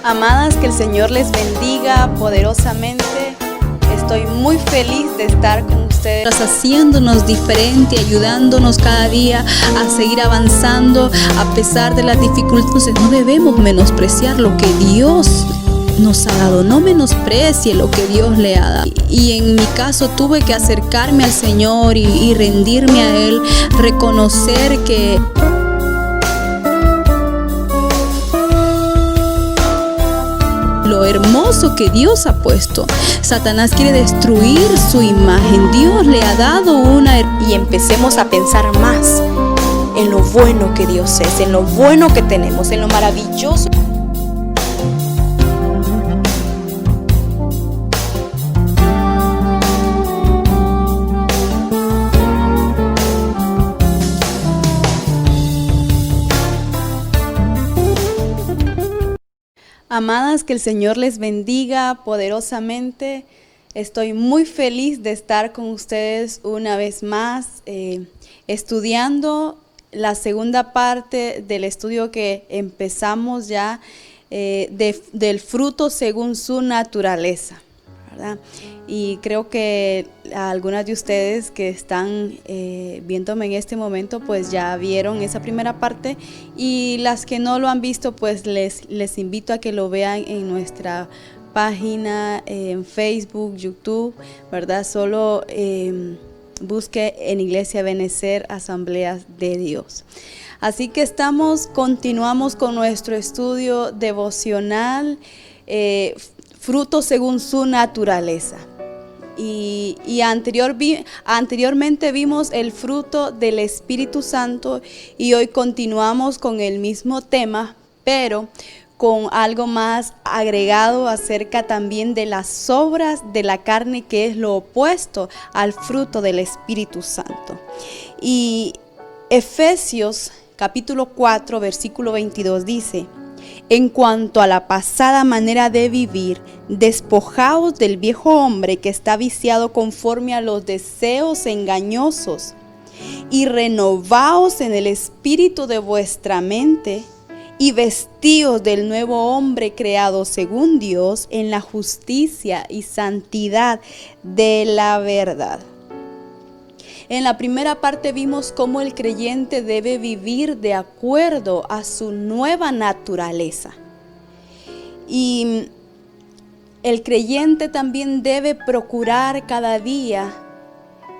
Amadas, que el Señor les bendiga poderosamente. Estoy muy feliz de estar con ustedes, haciéndonos diferente, ayudándonos cada día a seguir avanzando a pesar de las dificultades. No debemos menospreciar lo que Dios nos ha dado, no menosprecie lo que Dios le ha dado. Y en mi caso tuve que acercarme al Señor y rendirme a Él, reconocer que lo hermoso que Dios ha puesto. Satanás quiere destruir su imagen. Dios le ha dado y empecemos a pensar más en lo bueno que Dios es, en lo bueno que tenemos, en lo maravilloso. Amadas, que el Señor les bendiga poderosamente. Estoy muy feliz de estar con ustedes una vez más, estudiando la segunda parte del estudio que empezamos ya del fruto según su naturaleza, ¿verdad? Y creo que algunas de ustedes que están viéndome en este momento pues ya vieron esa primera parte, y las que no lo han visto pues les invito a que lo vean en nuestra página en Facebook, YouTube, ¿verdad? Solo busque en Iglesia Ebenezer Asambleas de Dios. Así que continuamos con nuestro estudio devocional, fruto según su naturaleza. Y anteriormente vimos el fruto del Espíritu Santo, y hoy continuamos con el mismo tema, pero con algo más agregado acerca también de las obras de la carne, que es lo opuesto al fruto del Espíritu Santo. Y Efesios capítulo 4 versículo 22 dice: en cuanto a la pasada manera de vivir, despojaos del viejo hombre que está viciado conforme a los deseos engañosos, y renovaos en el espíritu de vuestra mente, y vestíos del nuevo hombre creado según Dios en la justicia y santidad de la verdad. En la primera parte vimos cómo el creyente debe vivir de acuerdo a su nueva naturaleza. Y el creyente también debe procurar cada día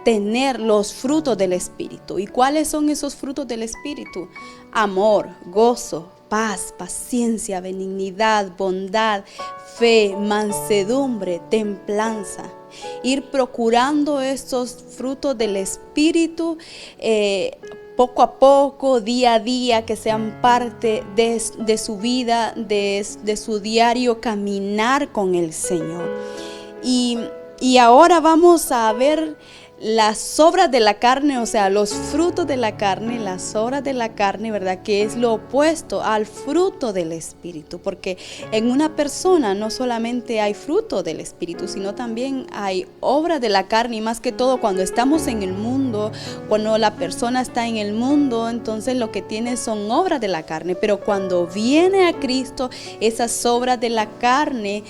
tener los frutos del Espíritu. ¿Y cuáles son esos frutos del Espíritu? Amor, gozo, paz, paciencia, benignidad, bondad, fe, mansedumbre, templanza. Ir procurando estos frutos del Espíritu poco a poco, día a día, que sean parte de su vida, de su diario caminar con el Señor. Y ahora vamos a ver las obras de la carne, o sea, los frutos de la carne, las obras de la carne, ¿verdad? Que es lo opuesto al fruto del Espíritu, porque en una persona no solamente hay fruto del Espíritu, sino también hay obras de la carne, y más que todo cuando estamos en el mundo, cuando la persona está en el mundo, entonces lo que tiene son obras de la carne, pero cuando viene a Cristo, esas obras de la carne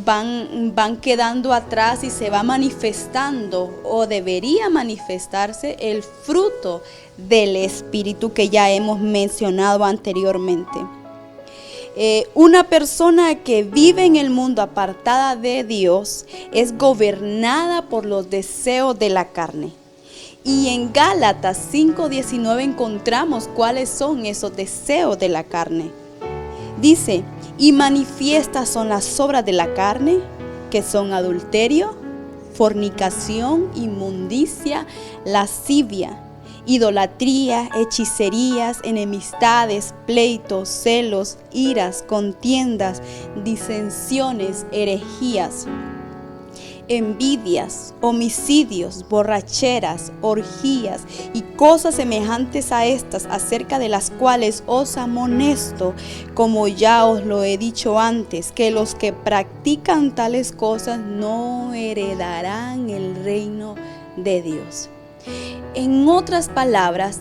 van quedando atrás y se va manifestando, o debería manifestarse, el fruto del Espíritu que ya hemos mencionado anteriormente. Una persona que vive en el mundo apartada de Dios es gobernada por los deseos de la carne. Y en Gálatas 5:19 encontramos cuáles son esos deseos de la carne. Dice: y manifiestas son las obras de la carne, que son adulterio, fornicación, inmundicia, lascivia, idolatría, hechicerías, enemistades, pleitos, celos, iras, contiendas, disensiones, herejías, envidias, homicidios, borracheras, orgías y cosas semejantes a estas, acerca de las cuales os amonesto, como ya os lo he dicho antes, que los que practican tales cosas no heredarán el reino de Dios. En otras palabras,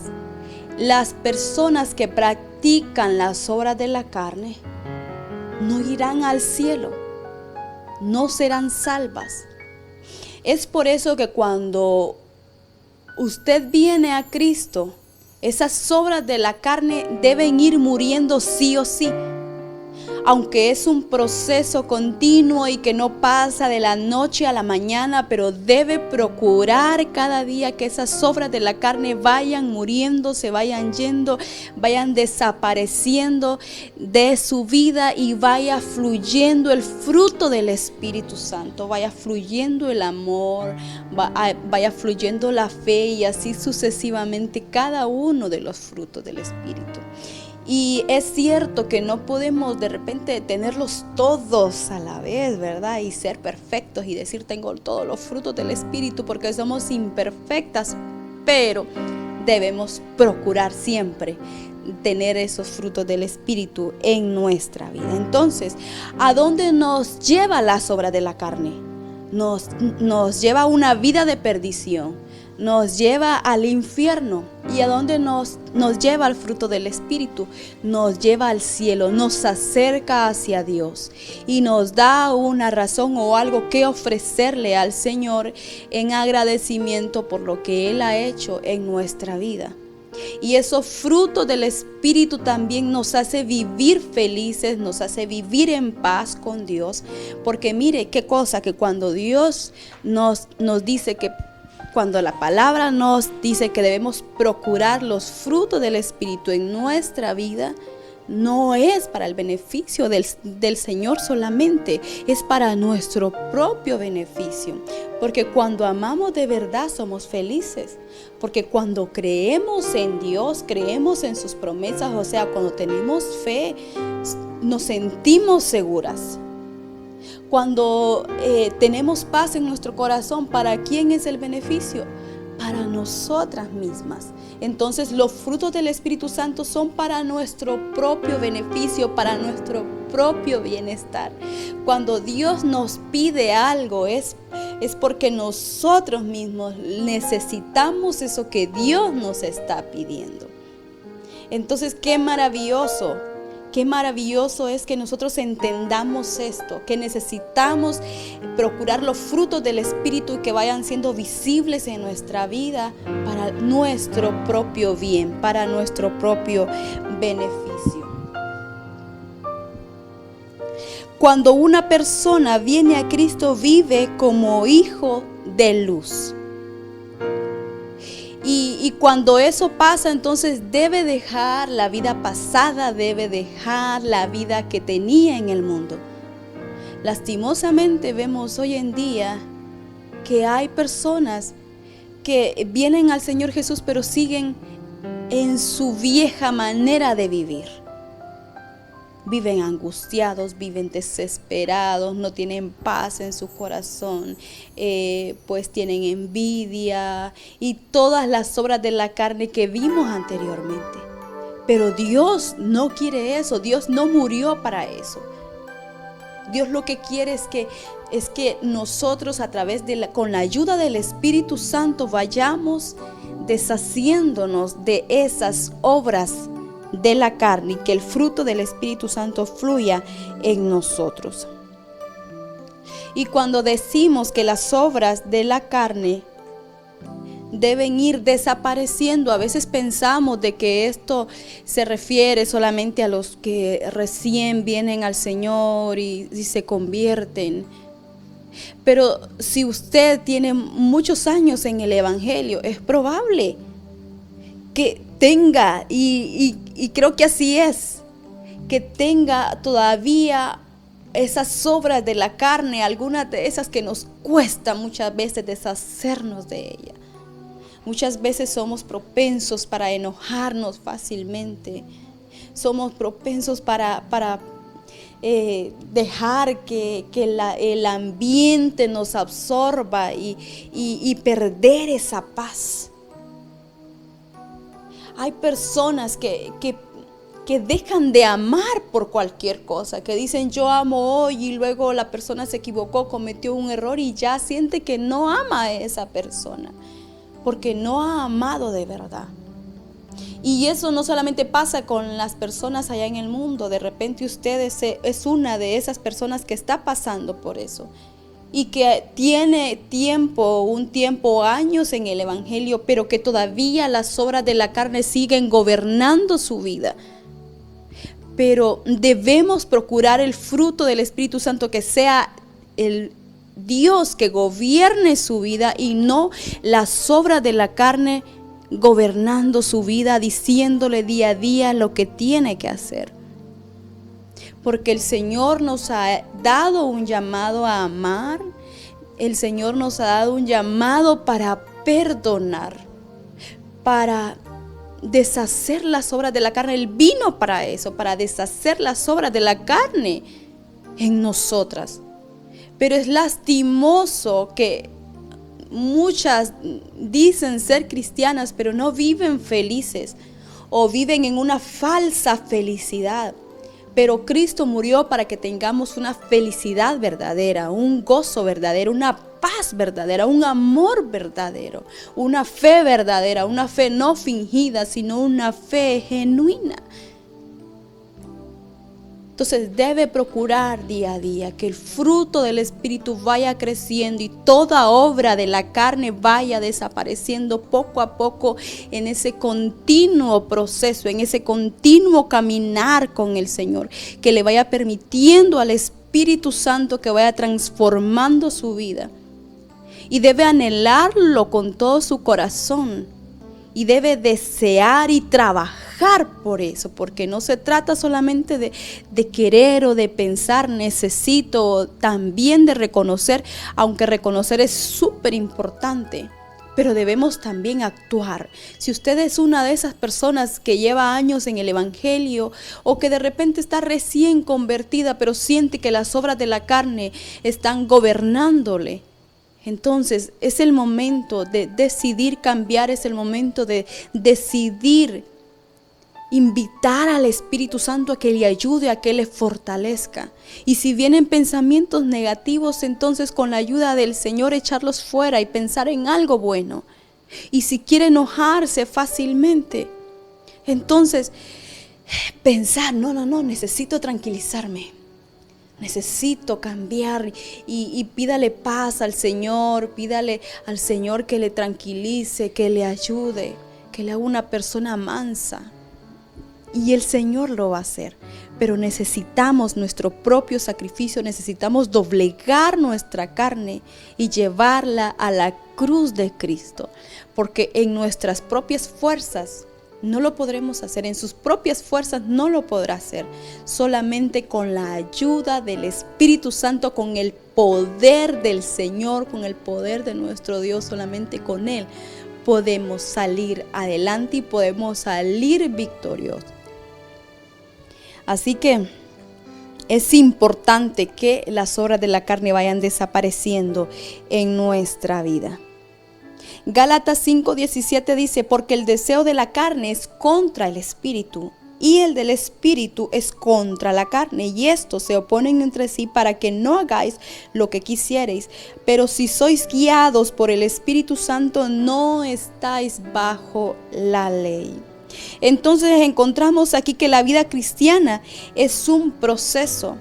las personas que practican las obras de la carne no irán al cielo, no serán salvas. Es por eso que cuando usted viene a Cristo, esas obras de la carne deben ir muriendo sí o sí. Aunque es un proceso continuo y que no pasa de la noche a la mañana, pero debe procurar cada día que esas obras de la carne vayan muriendo, se vayan yendo, vayan desapareciendo de su vida y vaya fluyendo el fruto del Espíritu Santo, vaya fluyendo el amor, vaya fluyendo la fe y así sucesivamente cada uno de los frutos del Espíritu. Y es cierto que no podemos de repente tenerlos todos a la vez, ¿verdad? Y ser perfectos y decir tengo todos los frutos del Espíritu porque somos imperfectas, pero debemos procurar siempre tener esos frutos del Espíritu en nuestra vida. Entonces, ¿a dónde nos lleva las obras de la carne? Nos lleva a una vida de perdición, nos lleva al infierno. ¿Y a dónde nos lleva el fruto del Espíritu? Nos lleva al cielo, nos acerca hacia Dios y nos da una razón o algo que ofrecerle al Señor en agradecimiento por lo que Él ha hecho en nuestra vida. Y esos frutos del Espíritu también nos hace vivir felices, nos hace vivir en paz con Dios. Porque mire qué cosa, que cuando Dios nos dice que, cuando la palabra nos dice que debemos procurar los frutos del Espíritu en nuestra vida, no es para el beneficio del Señor solamente, es para nuestro propio beneficio. Porque cuando amamos de verdad somos felices. Porque cuando creemos en Dios, creemos en sus promesas, o sea, cuando tenemos fe, nos sentimos seguras. Cuando tenemos paz en nuestro corazón, ¿para quién es el beneficio? Para nosotras mismas. Entonces los frutos del Espíritu Santo son para nuestro propio beneficio, para nuestro propio bienestar. Cuando Dios nos pide algo es porque nosotros mismos necesitamos eso que Dios nos está pidiendo. Entonces, qué maravilloso es que nosotros entendamos esto, que necesitamos procurar los frutos del Espíritu y que vayan siendo visibles en nuestra vida para nuestro propio bien, para nuestro propio beneficio. Cuando una persona viene a Cristo, vive como hijo de luz. Y cuando eso pasa, entonces debe dejar la vida pasada, debe dejar la vida que tenía en el mundo. Lastimosamente vemos hoy en día que hay personas que vienen al Señor Jesús, pero siguen en su vieja manera de vivir. Viven angustiados, viven desesperados, no tienen paz en su corazón, pues tienen envidia y todas las obras de la carne que vimos anteriormente. Pero Dios no quiere eso, Dios no murió para eso. Dios lo que quiere es que nosotros con la ayuda del Espíritu Santo vayamos deshaciéndonos de esas obras de la carne y que el fruto del Espíritu Santo fluya en nosotros. Y cuando decimos que las obras de la carne deben ir desapareciendo, a veces pensamos de que esto se refiere solamente a los que recién vienen al Señor y se convierten. Pero si usted tiene muchos años en el Evangelio, es probable que tenga, y creo que así es, que tenga todavía esas obras de la carne, algunas de esas que nos cuesta muchas veces deshacernos de ellas. Muchas veces somos propensos para enojarnos fácilmente, somos propensos para dejar que el ambiente nos absorba y perder esa paz. Hay personas que dejan de amar por cualquier cosa, que dicen yo amo hoy y luego la persona se equivocó, cometió un error y ya siente que no ama a esa persona, porque no ha amado de verdad. Y eso no solamente pasa con las personas allá en el mundo, de repente usted es una de esas personas que está pasando por eso y que tiene un tiempo, años en el Evangelio, pero que todavía las obras de la carne siguen gobernando su vida. Pero debemos procurar el fruto del Espíritu Santo, que sea el Dios que gobierne su vida y no las obras de la carne gobernando su vida, diciéndole día a día lo que tiene que hacer. Porque el Señor nos ha dado un llamado a amar, el Señor nos ha dado un llamado para perdonar, para deshacer las obras de la carne. Él vino para eso, para deshacer las obras de la carne en nosotras. Pero es lastimoso que muchas dicen ser cristianas, pero no viven felices o viven en una falsa felicidad. Pero Cristo murió para que tengamos una felicidad verdadera, un gozo verdadero, una paz verdadera, un amor verdadero, una fe verdadera, una fe no fingida, sino una fe genuina. Entonces debe procurar día a día que el fruto del Espíritu vaya creciendo y toda obra de la carne vaya desapareciendo poco a poco en ese continuo proceso, en ese continuo caminar con el Señor, que le vaya permitiendo al Espíritu Santo que vaya transformando su vida. Y debe anhelarlo con todo su corazón. Y debe desear y trabajar por eso, porque no se trata solamente de querer o de pensar, necesito, también de reconocer, aunque reconocer es súper importante, pero debemos también actuar. Si usted es una de esas personas que lleva años en el Evangelio o que de repente está recién convertida, pero siente que las obras de la carne están gobernándole, entonces es el momento de decidir cambiar, es el momento de decidir invitar al Espíritu Santo a que le ayude, a que le fortalezca. Y si vienen pensamientos negativos, entonces con la ayuda del Señor echarlos fuera y pensar en algo bueno. Y si quiere enojarse fácilmente, entonces pensar, no, necesito tranquilizarme. Necesito cambiar y pídale paz al Señor, pídale al Señor que le tranquilice, que le ayude, que le haga una persona mansa. Y el Señor lo va a hacer, pero necesitamos nuestro propio sacrificio, necesitamos doblegar nuestra carne y llevarla a la cruz de Cristo, porque en nuestras propias fuerzas no lo podremos hacer, en sus propias fuerzas no lo podrá hacer, solamente con la ayuda del Espíritu Santo, con el poder del Señor, con el poder de nuestro Dios, solamente con Él podemos salir adelante y podemos salir victoriosos. Así que es importante que las obras de la carne vayan desapareciendo en nuestra vida. Gálatas 5:17 dice, porque el deseo de la carne es contra el espíritu y el del espíritu es contra la carne, y estos se oponen entre sí para que no hagáis lo que quisierais. Pero si sois guiados por el Espíritu Santo, no estáis bajo la ley. Entonces encontramos aquí que la vida cristiana es un proceso.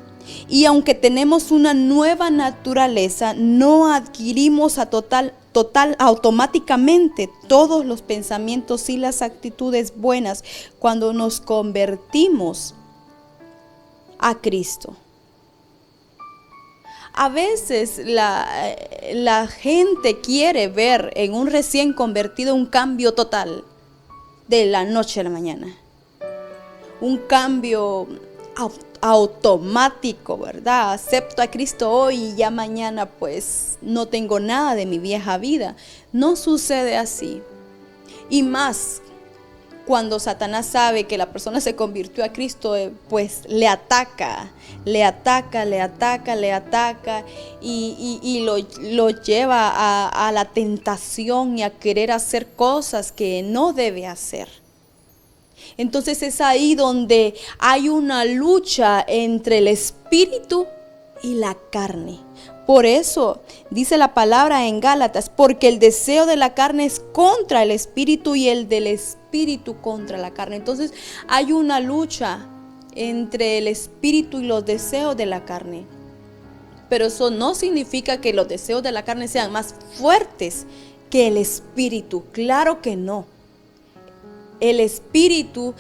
Y aunque tenemos una nueva naturaleza, no adquirimos automáticamente todos los pensamientos y las actitudes buenas cuando nos convertimos a Cristo. A veces la gente quiere ver en un recién convertido un cambio total de la noche a la mañana. Un cambio automático, ¿verdad? Acepto a Cristo hoy y ya mañana pues no tengo nada de mi vieja vida. No sucede así. Y más cuando Satanás sabe que la persona se convirtió a Cristo, pues le ataca y lo lleva a la tentación y a querer hacer cosas que no debe hacer. Entonces es ahí donde hay una lucha entre el espíritu y la carne, Por eso dice la palabra en Gálatas, porque el deseo de la carne es contra el espíritu y el del espíritu contra la carne. Entonces hay una lucha entre el espíritu y los deseos de la carne. Pero eso no significa que los deseos de la carne sean más fuertes que el espíritu. Claro que no. El espíritu,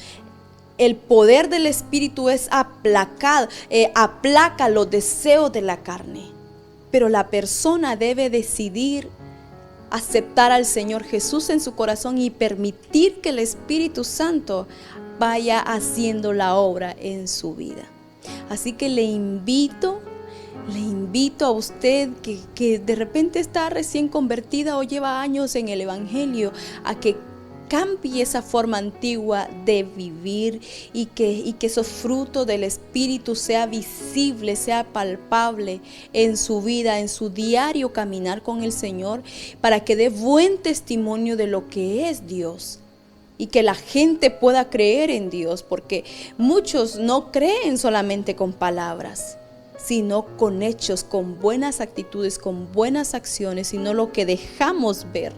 el poder del espíritu es aplaca los deseos de la carne. Pero la persona debe decidir aceptar al Señor Jesús en su corazón y permitir que el Espíritu Santo vaya haciendo la obra en su vida. Así que le invito a usted que de repente está recién convertida o lleva años en el Evangelio, a que cambie esa forma antigua de vivir y que esos frutos del Espíritu sea visible, sea palpable en su vida, en su diario caminar con el Señor, para que dé buen testimonio de lo que es Dios y que la gente pueda creer en Dios, porque muchos no creen solamente con palabras, sino con hechos, con buenas actitudes, con buenas acciones, sino lo que dejamos ver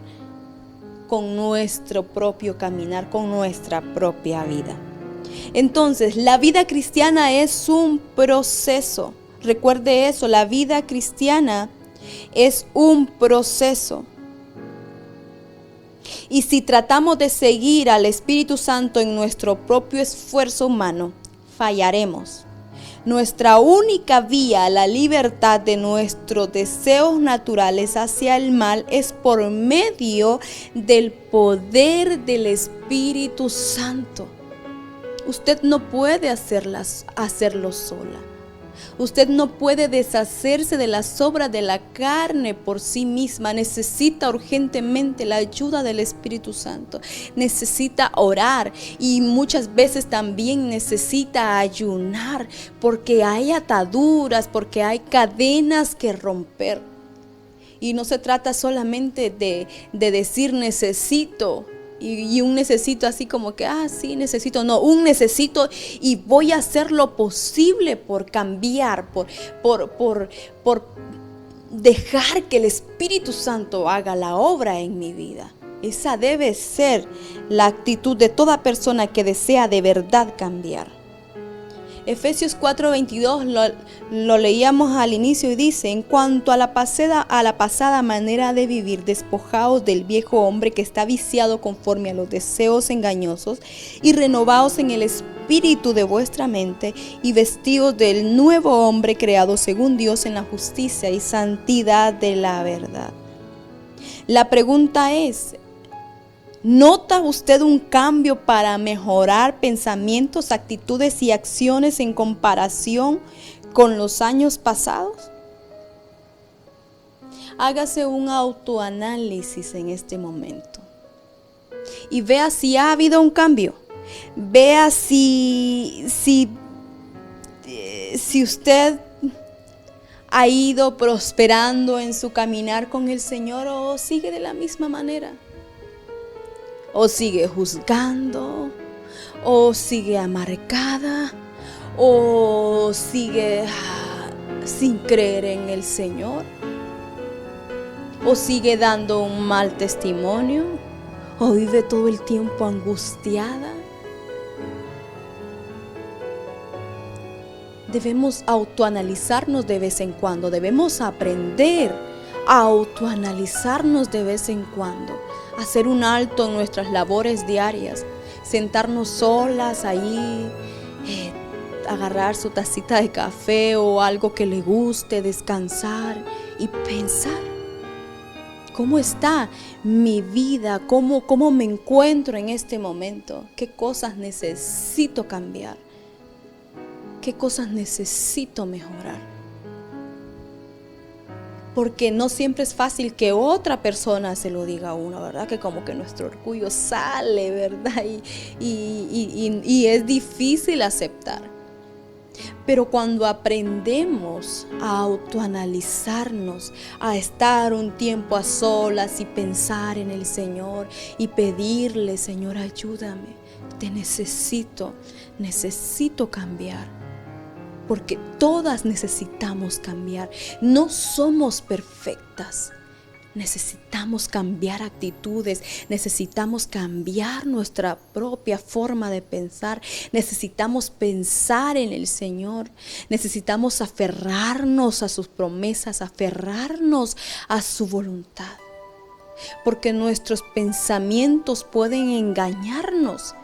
con nuestro propio caminar, con nuestra propia vida. Entonces, la vida cristiana es un proceso. Recuerde eso, la vida cristiana es un proceso. Y si tratamos de seguir al Espíritu Santo en nuestro propio esfuerzo humano, fallaremos. Nuestra única vía a la libertad de nuestros deseos naturales hacia el mal es por medio del poder del Espíritu Santo. Usted no puede hacerlo sola. Usted no puede deshacerse de las obras de la carne por sí misma. Necesita urgentemente la ayuda del Espíritu Santo. Necesita orar y muchas veces también necesita ayunar, porque hay ataduras, porque hay cadenas que romper. Y no se trata solamente de decir necesito. Y un necesito así como que, sí, necesito. No, un necesito y voy a hacer lo posible por cambiar, por dejar que el Espíritu Santo haga la obra en mi vida. Esa debe ser la actitud de toda persona que desea de verdad cambiar. Efesios 4:22 lo leíamos al inicio y dice: en cuanto a la pasada manera de vivir, despojaos del viejo hombre que está viciado conforme a los deseos engañosos y renovaos en el espíritu de vuestra mente y vestidos del nuevo hombre creado según Dios en la justicia y santidad de la verdad. La pregunta es: ¿nota usted un cambio para mejorar pensamientos, actitudes y acciones en comparación con los años pasados? Hágase un autoanálisis en este momento y vea si ha habido un cambio. Vea si usted ha ido prosperando en su caminar con el Señor o sigue de la misma manera. O sigue juzgando, o sigue amargada, o sigue sin creer en el Señor, o sigue dando un mal testimonio, o vive todo el tiempo angustiada. Debemos autoanalizarnos de vez en cuando, debemos aprender a autoanalizarnos de vez en cuando. Hacer un alto en nuestras labores diarias, sentarnos solas ahí, agarrar su tacita de café o algo que le guste, descansar y pensar. ¿Cómo está mi vida? ¿Cómo me encuentro en este momento? ¿Qué cosas necesito cambiar? ¿Qué cosas necesito mejorar? Porque no siempre es fácil que otra persona se lo diga a uno, ¿verdad? Que como que nuestro orgullo sale, ¿verdad? Y es difícil aceptar. Pero cuando aprendemos a autoanalizarnos, a estar un tiempo a solas y pensar en el Señor y pedirle: Señor, ayúdame, te necesito cambiar. porque todas necesitamos cambiar. No somos perfectas. Necesitamos cambiar actitudes, necesitamos cambiar nuestra propia forma de pensar, necesitamos pensar en el Señor, necesitamos aferrarnos a sus promesas, aferrarnos a su voluntad, porque nuestros pensamientos pueden engañarnos.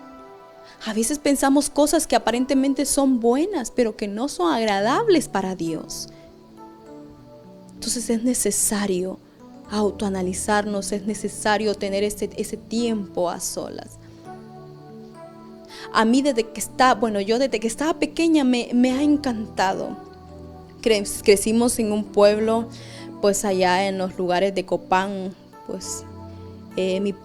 A veces pensamos cosas que aparentemente son buenas, pero que no son agradables para Dios. Entonces es necesario autoanalizarnos, es necesario tener ese tiempo a solas. A mí desde que estaba pequeña me ha encantado. Crecimos en un pueblo, pues allá en los lugares de Copán, pues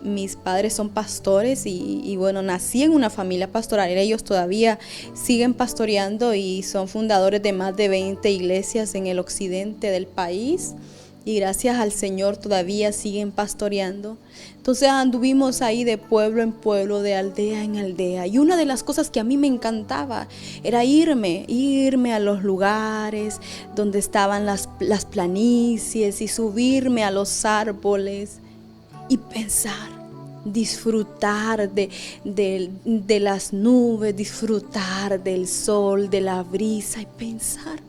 mis padres son pastores y bueno, nací en una familia pastoral. Ellos todavía siguen pastoreando y son fundadores de más de 20 iglesias en el occidente del país. Y gracias al Señor todavía siguen pastoreando. Entonces anduvimos ahí de pueblo en pueblo, de aldea en aldea. Y una de las cosas que a mí me encantaba era irme a los lugares donde estaban las planicies y subirme a los árboles y pensar, disfrutar de las nubes, disfrutar del sol, de la brisa y pensar.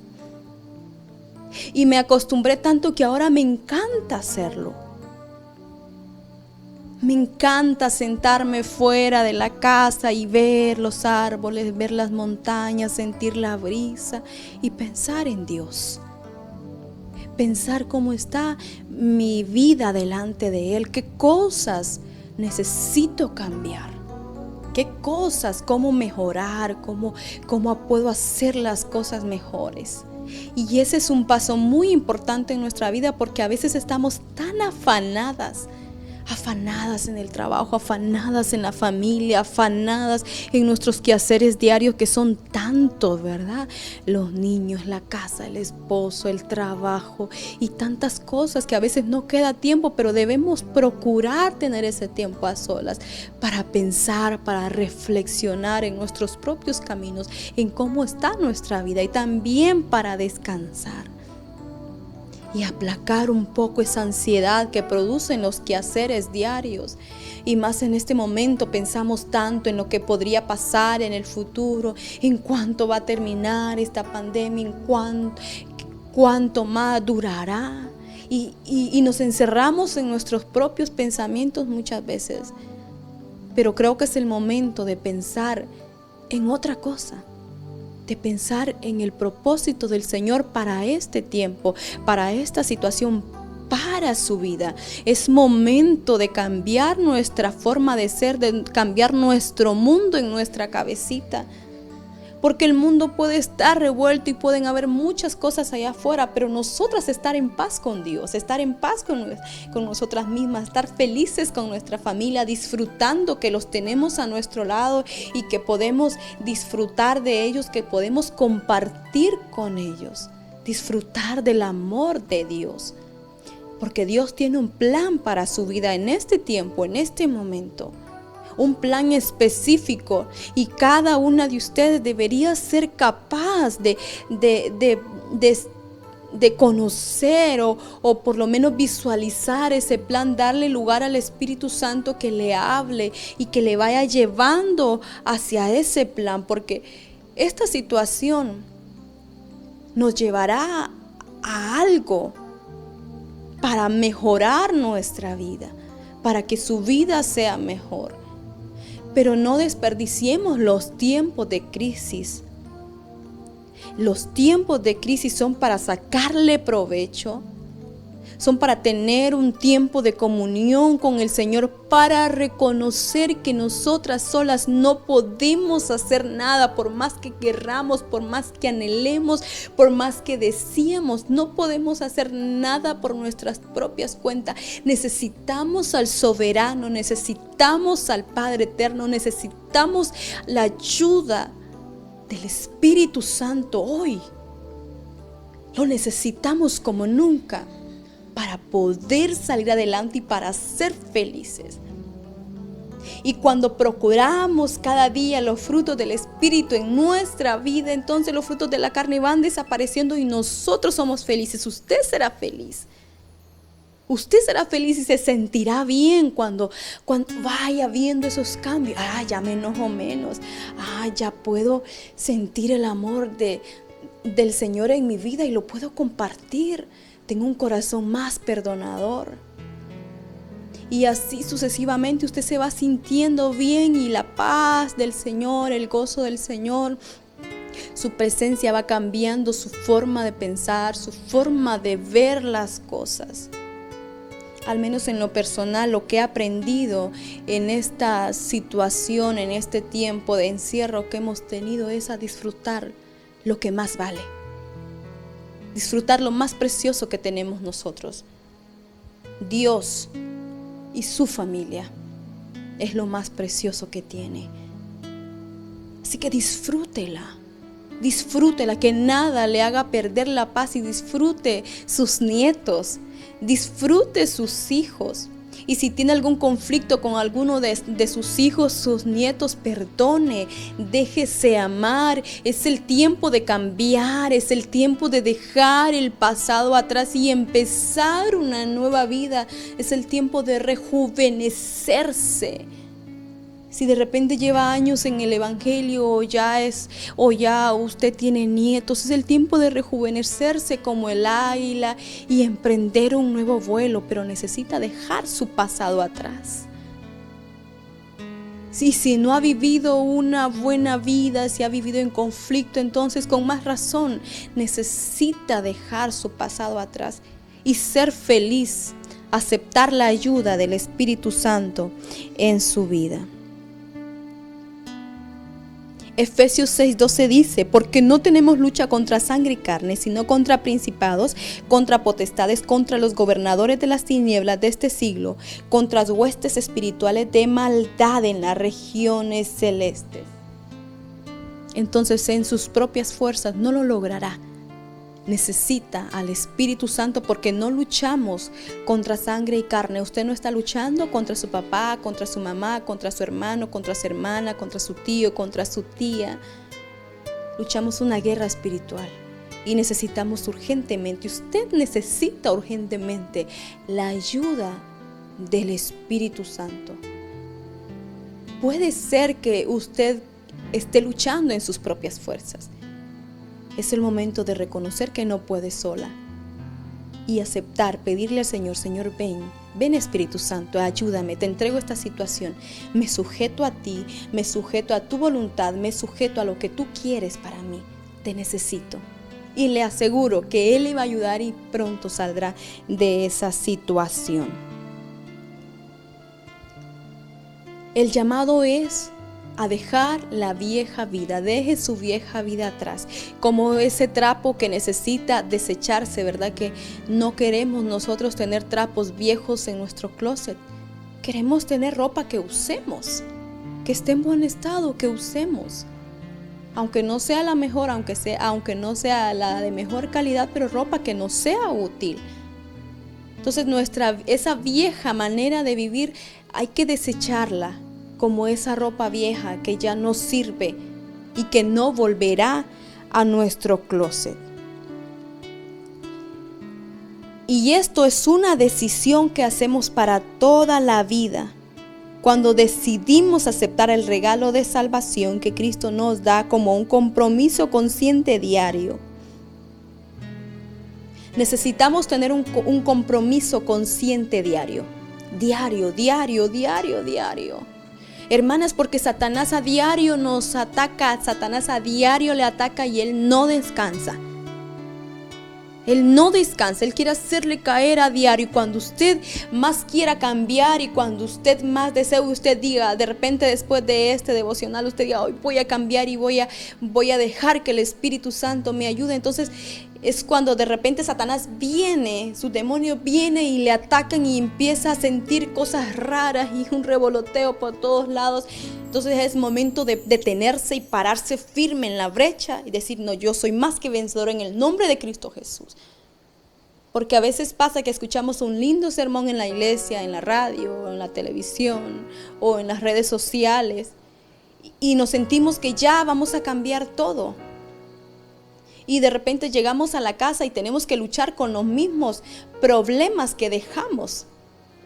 Y me acostumbré tanto que ahora me encanta hacerlo. Me encanta sentarme fuera de la casa y ver los árboles, ver las montañas, sentir la brisa y pensar en Dios. Pensar cómo está mi vida delante de Él, qué cosas necesito cambiar, qué cosas, cómo mejorar, cómo puedo hacer las cosas mejores. Y ese es un paso muy importante en nuestra vida, porque a veces estamos tan afanadas en el trabajo, afanadas en la familia, afanadas en nuestros quehaceres diarios, que son tantos, ¿verdad? Los niños, la casa, el esposo, el trabajo y tantas cosas que a veces no queda tiempo, pero debemos procurar tener ese tiempo a solas para pensar, para reflexionar en nuestros propios caminos, en cómo está nuestra vida, y también para descansar y aplacar un poco esa ansiedad que producen los quehaceres diarios. Y más en este momento pensamos tanto en lo que podría pasar en el futuro, en cuánto va a terminar esta pandemia, en cuánto más durará. Y nos encerramos en nuestros propios pensamientos muchas veces. Pero creo que es el momento de pensar en otra cosa, de pensar en el propósito del Señor para este tiempo, para esta situación, para su vida. Es momento de cambiar nuestra forma de ser, de cambiar nuestro mundo en nuestra cabecita. Porque el mundo puede estar revuelto y pueden haber muchas cosas allá afuera, pero nosotras estar en paz con Dios, estar en paz con nosotras mismas, estar felices con nuestra familia, disfrutando que los tenemos a nuestro lado y que podemos disfrutar de ellos, que podemos compartir con ellos, disfrutar del amor de Dios. Porque Dios tiene un plan para su vida en este tiempo, en este momento. Un plan específico, y cada una de ustedes debería ser capaz de conocer o por lo menos visualizar ese plan, darle lugar al Espíritu Santo que le hable y que le vaya llevando hacia ese plan, porque esta situación nos llevará a algo para mejorar nuestra vida, para que su vida sea mejor. Pero no desperdiciemos los tiempos de crisis. Los tiempos de crisis son para sacarle provecho, son para tener un tiempo de comunión con el Señor, para reconocer que nosotras solas no podemos hacer nada, por más que querramos, por más que anhelemos, por más que deseamos, no podemos hacer nada por nuestras propias cuentas. Necesitamos al soberano, necesitamos al Padre eterno, necesitamos la ayuda del Espíritu Santo hoy. Lo necesitamos como nunca, para poder salir adelante y para ser felices. Y cuando procuramos cada día los frutos del Espíritu en nuestra vida, entonces los frutos de la carne van desapareciendo y nosotros somos felices. Usted será feliz. Usted será feliz y se sentirá bien cuando vaya viendo esos cambios. Ya me enojo menos. Ya puedo sentir el amor del Señor en mi vida y lo puedo compartir. Tengo un corazón más perdonador. Y así sucesivamente usted se va sintiendo bien y la paz del Señor, el gozo del Señor, su presencia va cambiando su forma de pensar, su forma de ver las cosas. Al menos en lo personal, lo que he aprendido en esta situación, en este tiempo de encierro que hemos tenido, es a disfrutar lo que más vale. Disfrutar lo más precioso que tenemos nosotros. Dios y su familia es lo más precioso que tiene. Así que disfrútela, que nada le haga perder la paz, y disfrute sus nietos, disfrute sus hijos. Y si tiene algún conflicto con alguno de sus hijos, sus nietos, perdone, déjese amar. Es el tiempo de cambiar, es el tiempo de dejar el pasado atrás y empezar una nueva vida. Es el tiempo de rejuvenecerse. Si de repente lleva años en el evangelio o ya usted tiene nietos, es el tiempo de rejuvenecerse como el águila y emprender un nuevo vuelo, pero necesita dejar su pasado atrás. Si no ha vivido una buena vida, si ha vivido en conflicto, entonces con más razón necesita dejar su pasado atrás y ser feliz, aceptar la ayuda del Espíritu Santo en su vida. Efesios 6:12 dice: porque no tenemos lucha contra sangre y carne, sino contra principados, contra potestades, contra los gobernadores de las tinieblas de este siglo, contra las huestes espirituales de maldad en las regiones celestes. Entonces, en sus propias fuerzas no lo logrará. Necesita al Espíritu Santo, porque no luchamos contra sangre y carne. Usted no está luchando contra su papá, contra su mamá, contra su hermano, contra su hermana, contra su tío, contra su tía. Luchamos una guerra espiritual y necesitamos urgentemente, usted necesita urgentemente la ayuda del Espíritu Santo. Puede ser que usted esté luchando en sus propias fuerzas. Es el momento de reconocer que no puede sola y aceptar, pedirle al Señor: Señor, ven Espíritu Santo, ayúdame, te entrego esta situación, me sujeto a ti, me sujeto a tu voluntad, me sujeto a lo que tú quieres para mí, te necesito. Y le aseguro que Él le va a ayudar y pronto saldrá de esa situación. El llamado es a dejar la vieja vida. Deje su vieja vida atrás, como ese trapo que necesita desecharse, ¿verdad? Que no queremos nosotros tener trapos viejos en nuestro closet. Queremos tener ropa que usemos, que esté en buen estado, que usemos. Aunque no sea la mejor, aunque no sea la de mejor calidad, pero ropa que nos sea útil. Entonces esa vieja manera de vivir hay que desecharla, como esa ropa vieja que ya no sirve y que no volverá a nuestro closet. Y esto es una decisión que hacemos para toda la vida, cuando decidimos aceptar el regalo de salvación que Cristo nos da como un compromiso consciente diario. Necesitamos tener un compromiso consciente diario. Hermanas, porque Satanás a diario nos ataca, Satanás a diario le ataca y él no descansa. Él quiere hacerle caer a diario. Y cuando usted más quiera cambiar y cuando usted más desee, usted diga, de repente después de este devocional, usted diga: hoy voy a cambiar y voy a dejar que el Espíritu Santo me ayude. Entonces es cuando de repente Satanás viene, su demonio viene y le atacan y empieza a sentir cosas raras y un revoloteo por todos lados. Entonces es momento de detenerse y pararse firme en la brecha y decir: no, yo soy más que vencedor en el nombre de Cristo Jesús. Porque a veces pasa que escuchamos un lindo sermón en la iglesia, en la radio, en la televisión o en las redes sociales y nos sentimos que ya vamos a cambiar todo. Y de repente llegamos a la casa y tenemos que luchar con los mismos problemas que dejamos.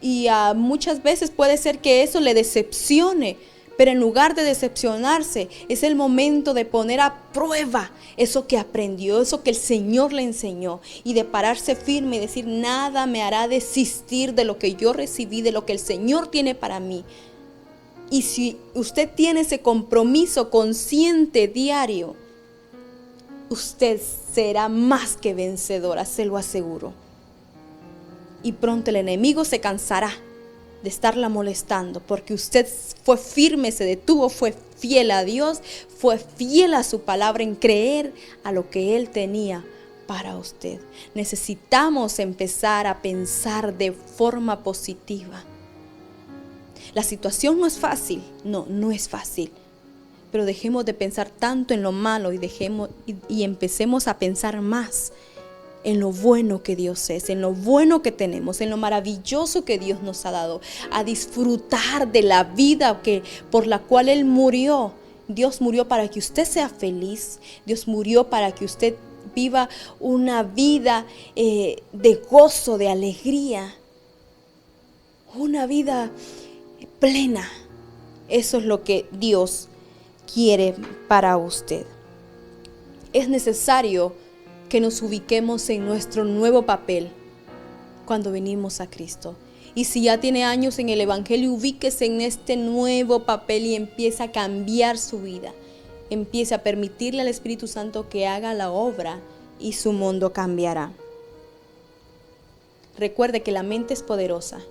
Y muchas veces puede ser que eso le decepcione. Pero en lugar de decepcionarse, es el momento de poner a prueba eso que aprendió, eso que el Señor le enseñó. Y de pararse firme y decir, nada me hará desistir de lo que yo recibí, de lo que el Señor tiene para mí. Y si usted tiene ese compromiso consciente diario, usted será más que vencedora, se lo aseguro. Y pronto el enemigo se cansará de estarla molestando, porque usted fue firme, se detuvo, fue fiel a Dios, fue fiel a su palabra en creer a lo que Él tenía para usted. Necesitamos empezar a pensar de forma positiva. La situación no es fácil, no es fácil, pero dejemos de pensar tanto en lo malo y empecemos a pensar más en lo bueno que Dios es, en lo bueno que tenemos, en lo maravilloso que Dios nos ha dado, a disfrutar de la vida por la cual Él murió. Dios murió para que usted sea feliz, Dios murió para que usted viva una vida de gozo, de alegría, una vida plena. Eso es lo que Dios quiere para usted. Es necesario que nos ubiquemos en nuestro nuevo papel cuando venimos a Cristo. Y si ya tiene años en el Evangelio, ubíquese en este nuevo papel y empieza a cambiar su vida. Empiece a permitirle al Espíritu Santo que haga la obra y su mundo cambiará. Recuerde que la mente es poderosa.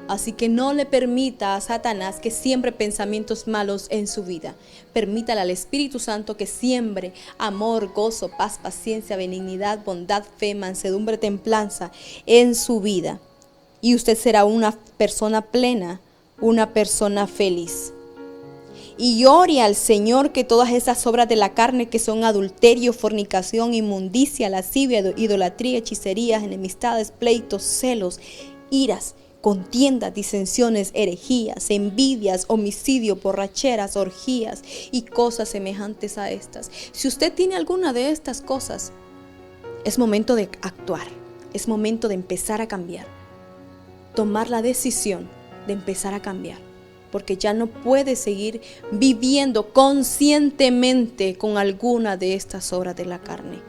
Así que no le permita a Satanás que siembre pensamientos malos en su vida. Permítale al Espíritu Santo que siembre amor, gozo, paz, paciencia, benignidad, bondad, fe, mansedumbre, templanza en su vida. Y usted será una persona plena, una persona feliz. Y ore al Señor que todas esas obras de la carne que son adulterio, fornicación, inmundicia, lascivia, idolatría, hechicerías, enemistades, pleitos, celos, iras, contiendas, disensiones, herejías, envidias, homicidio, borracheras, orgías y cosas semejantes a estas. Si usted tiene alguna de estas cosas, es momento de actuar, es momento de empezar a cambiar, tomar la decisión de empezar a cambiar, porque ya no puede seguir viviendo conscientemente con alguna de estas obras de la carne.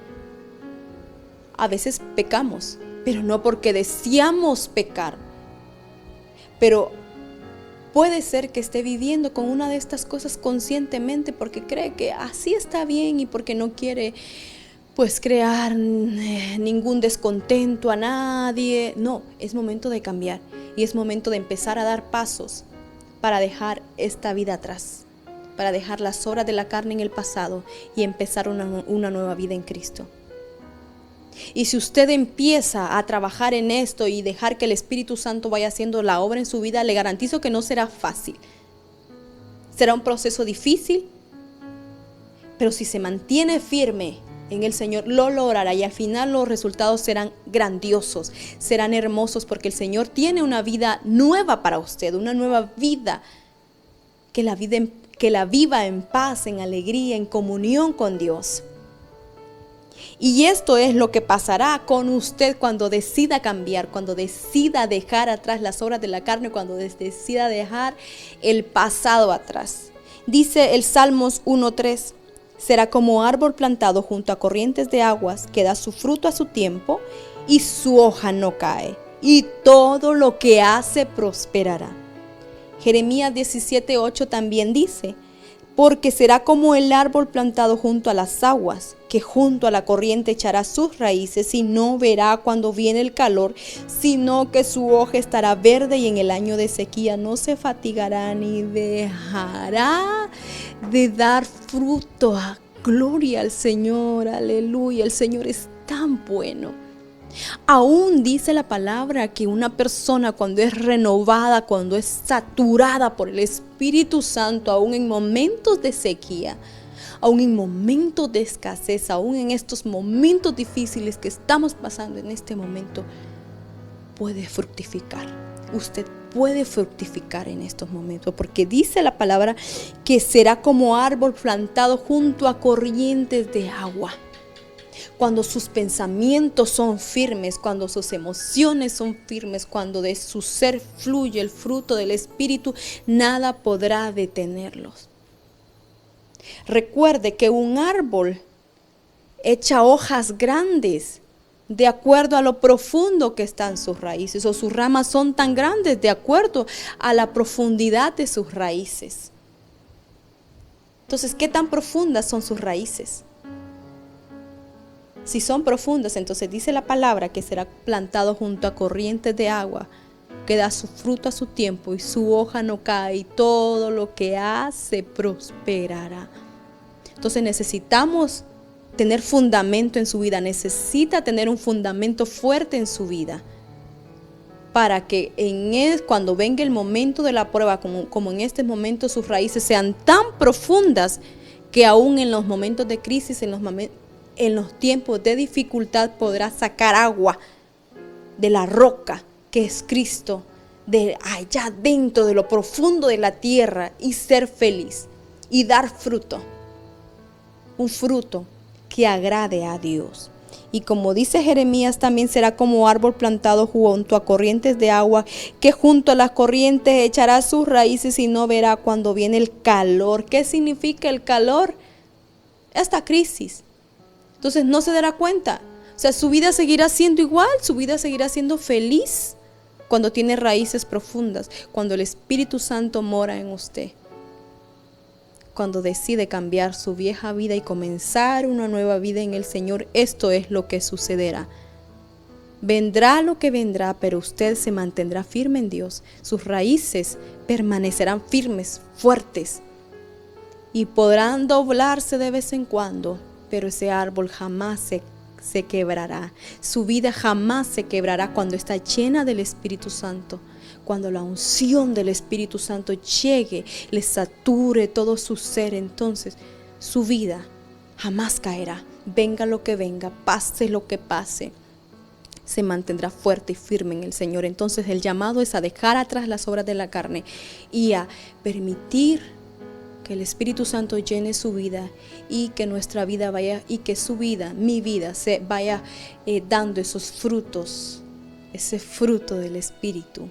A veces pecamos, pero no porque deseamos pecar. Pero puede ser que esté viviendo con una de estas cosas conscientemente porque cree que así está bien y porque no quiere pues crear ningún descontento a nadie. No, es momento de cambiar y es momento de empezar a dar pasos para dejar esta vida atrás, para dejar las obras de la carne en el pasado y empezar una nueva vida en Cristo. Y si usted empieza a trabajar en esto y dejar que el Espíritu Santo vaya haciendo la obra en su vida, le garantizo que no será fácil. Será un proceso difícil, pero si se mantiene firme en el Señor, lo logrará y al final los resultados serán grandiosos, serán hermosos porque el Señor tiene una vida nueva para usted, una nueva vida que la viva en paz, en alegría, en comunión con Dios. Y esto es lo que pasará con usted cuando decida cambiar, cuando decida dejar atrás las obras de la carne, cuando decida dejar el pasado atrás. Dice el Salmos 1:3, será como árbol plantado junto a corrientes de aguas que da su fruto a su tiempo y su hoja no cae, y todo lo que hace prosperará. Jeremías 17:8 también dice, porque será como el árbol plantado junto a las aguas, que junto a la corriente echará sus raíces y no verá cuando viene el calor, sino que su hoja estará verde y en el año de sequía no se fatigará ni dejará de dar fruto. Gloria al Señor, aleluya, el Señor es tan bueno. Aún dice la palabra que una persona cuando es renovada, cuando es saturada por el Espíritu Santo, aún en momentos de sequía, aún en momentos de escasez, aún en estos momentos difíciles que estamos pasando en este momento, puede fructificar. Usted puede fructificar en estos momentos, porque dice la palabra que será como árbol plantado junto a corrientes de agua. Cuando sus pensamientos son firmes, cuando sus emociones son firmes, cuando de su ser fluye el fruto del Espíritu, nada podrá detenerlos. Recuerde que un árbol echa hojas grandes de acuerdo a lo profundo que están sus raíces, o sus ramas son tan grandes de acuerdo a la profundidad de sus raíces. Entonces, ¿qué tan profundas son sus raíces? Si son profundas, entonces dice la palabra que será plantado junto a corrientes de agua, que da su fruto a su tiempo y su hoja no cae, y todo lo que hace prosperará. Entonces necesitamos tener fundamento en su vida, necesita tener un fundamento fuerte en su vida, para que cuando venga el momento de la prueba, como en este momento, sus raíces sean tan profundas que aún en los momentos de crisis, en los tiempos de dificultad, podrá sacar agua de la roca que es Cristo, de allá dentro de lo profundo de la tierra, y ser feliz y dar fruto, un fruto que agrade a Dios. Y como dice Jeremías, también será como árbol plantado junto a corrientes de agua, que junto a las corrientes echará sus raíces y no verá cuando viene el calor. ¿Qué significa el calor? Esta crisis. Entonces no se dará cuenta. O sea, su vida seguirá siendo igual, su vida seguirá siendo feliz cuando tiene raíces profundas, cuando el Espíritu Santo mora en usted. Cuando decide cambiar su vieja vida y comenzar una nueva vida en el Señor, esto es lo que sucederá. Vendrá lo que vendrá, pero usted se mantendrá firme en Dios. Sus raíces permanecerán firmes, fuertes, y podrán doblarse de vez en cuando, pero ese árbol jamás se quebrará. Su vida jamás se quebrará cuando está llena del Espíritu Santo. Cuando la unción del Espíritu Santo llegue, le sature todo su ser, entonces su vida jamás caerá. Venga lo que venga, pase lo que pase, se mantendrá fuerte y firme en el Señor. Entonces el llamado es a dejar atrás las obras de la carne y a permitir que el Espíritu Santo llene su vida, y que nuestra vida vaya, y que su vida, mi vida, se vaya dando esos frutos, ese fruto del Espíritu.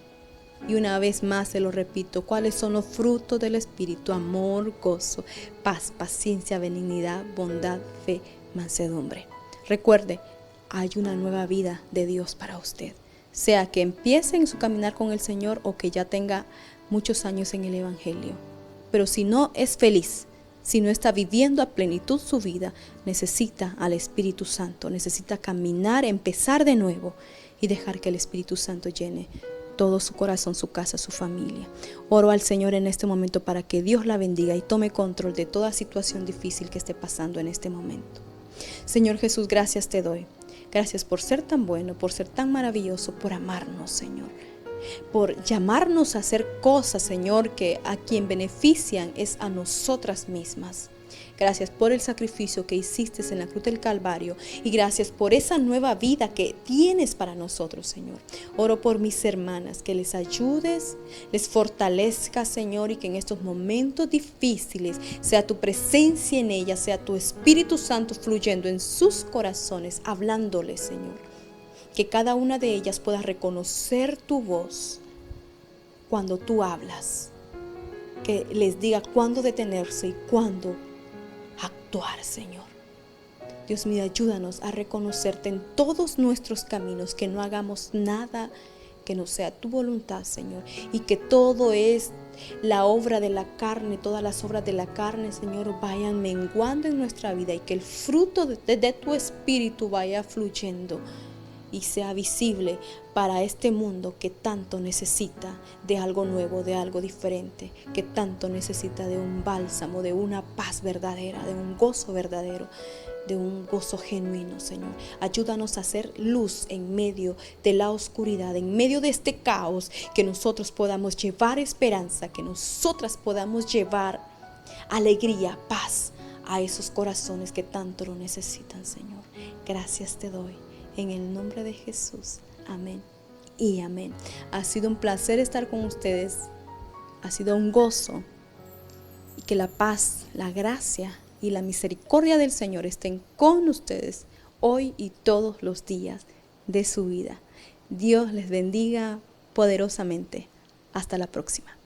Y una vez más se lo repito, ¿cuáles son los frutos del Espíritu? Amor, gozo, paz, paciencia, benignidad, bondad, fe, mansedumbre. Recuerde, hay una nueva vida de Dios para usted. Sea que empiece en su caminar con el Señor o que ya tenga muchos años en el Evangelio. Pero si no es feliz, si no está viviendo a plenitud su vida, necesita al Espíritu Santo, necesita caminar, empezar de nuevo y dejar que el Espíritu Santo llene todo su corazón, su casa, su familia. Oro al Señor en este momento para que Dios la bendiga y tome control de toda situación difícil que esté pasando en este momento. Señor Jesús, gracias te doy. Gracias por ser tan bueno, por ser tan maravilloso, por amarnos, Señor. Por llamarnos a hacer cosas, Señor, que a quien benefician es a nosotras mismas. Gracias por el sacrificio que hiciste en la cruz del Calvario, y gracias por esa nueva vida que tienes para nosotros, Señor. Oro por mis hermanas, que les ayudes, les fortalezcas, Señor, y que en estos momentos difíciles sea tu presencia en ellas, sea tu Espíritu Santo fluyendo en sus corazones, hablándoles, Señor. Que cada una de ellas pueda reconocer tu voz cuando tú hablas. Que les diga cuándo detenerse y cuándo actuar, Señor. Dios mío, ayúdanos a reconocerte en todos nuestros caminos, que no hagamos nada que no sea tu voluntad, Señor, y que todo es la obra de la carne, todas las obras de la carne, Señor, vayan menguando en nuestra vida, y que el fruto de tu Espíritu vaya fluyendo y sea visible para este mundo que tanto necesita de algo nuevo, de algo diferente, que tanto necesita de un bálsamo, de una paz verdadera, de un gozo verdadero, de un gozo genuino, Señor. Ayúdanos a hacer luz en medio de la oscuridad, en medio de este caos, que nosotros podamos llevar esperanza, que nosotras podamos llevar alegría, paz a esos corazones que tanto lo necesitan, Señor. Gracias te doy en el nombre de Jesús. Amén y amén. Ha sido un placer estar con ustedes. Ha sido un gozo. Y que la paz, la gracia y la misericordia del Señor estén con ustedes hoy y todos los días de su vida. Dios les bendiga poderosamente. Hasta la próxima.